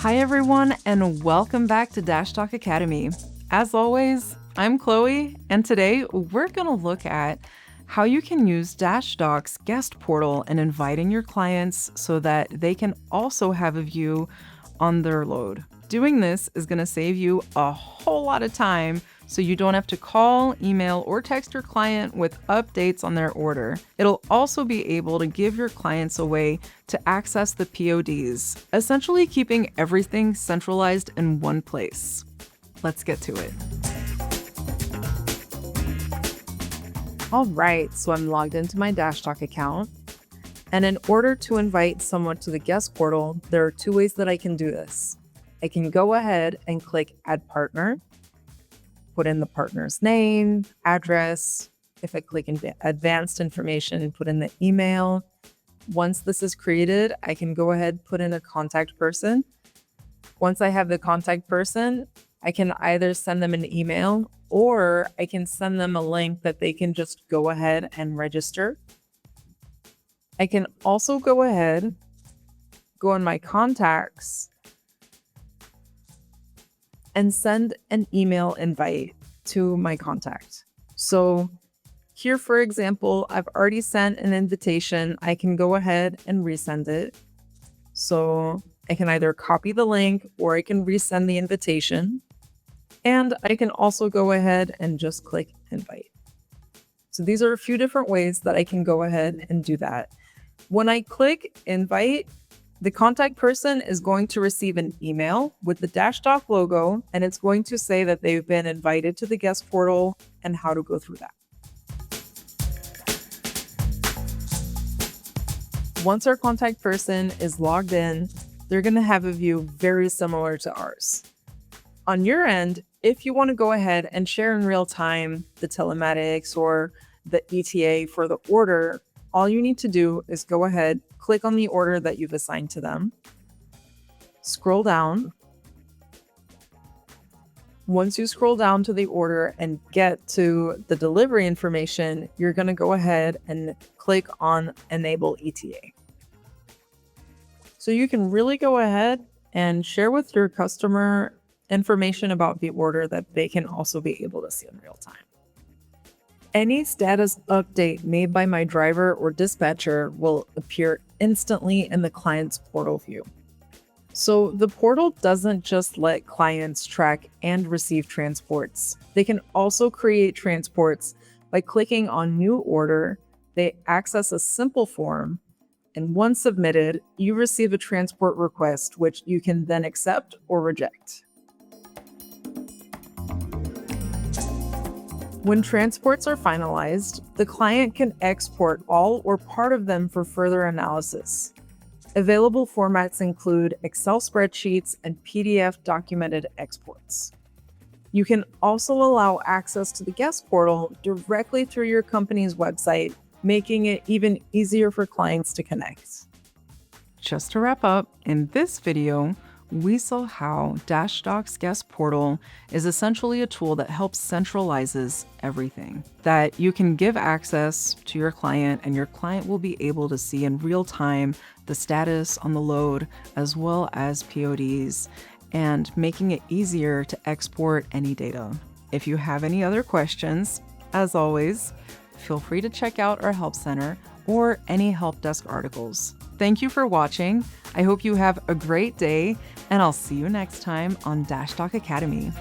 Hi everyone, and welcome back to Dashdoc Academy. As always, I'm Chloe, and today we're going to look at how you can use Dashdoc's guest portal and inviting your clients so that they can also have a view on their load. Doing this is going to save you a whole lot of time so you don't have to call, email, or text your client with updates on their order. It'll also be able to give your clients a way to access the PODs, essentially keeping everything centralized in one place. Let's get to it. All right, so I'm logged into my Dashdoc account. And in order to invite someone to the guest portal, there are two ways that I can do this. I can go ahead and click Add Partner, put in the partner's name, address. If I click in advanced information, put in the email. Once this is created, I can go ahead, put in a contact person. Once I have the contact person, I can either send them an email or I can send them a link that they can just go ahead and register. I can also go ahead, go in my contacts, and send an email invite to my contact. So here, for example, I've already sent an invitation. I can go ahead and resend it. So I can either copy the link or I can resend the invitation. And I can also go ahead and just click invite. So these are a few different ways that I can go ahead and do that. When I click invite, the contact person is going to receive an email with the Dashdoc logo, and it's going to say that they've been invited to the guest portal and how to go through that. Once our contact person is logged in, they're going to have a view very similar to ours. On your end, if you want to go ahead and share in real time the telematics or the ETA for the order, all you need to do is go ahead, click on the order that you've assigned to them, scroll down. Once you scroll down to the order and get to the delivery information, you're going to go ahead and click on Enable ETA. So you can really go ahead and share with your customer information about the order that they can also be able to see in real time. Any status update made by my driver or dispatcher will appear instantly in the client's portal view. So the portal doesn't just let clients track and receive transports. They can also create transports by clicking on New Order. They access a simple form, and once submitted, you receive a transport request, which you can then accept or reject. When transports are finalized, the client can export all or part of them for further analysis. Available formats include Excel spreadsheets and PDF documented exports. You can also allow access to the guest portal directly through your company's website, making it even easier for clients to connect. Just to wrap up, in this video, we saw how Dashdoc's guest portal is essentially a tool that helps centralizes everything, that you can give access to your client and your client will be able to see in real time the status on the load as well as PODs, and making it easier to export any data. If you have any other questions, as always, feel free to check out our help center or any help desk articles. Thank you for watching. I hope you have a great day, and I'll see you next time on Dashdoc Academy.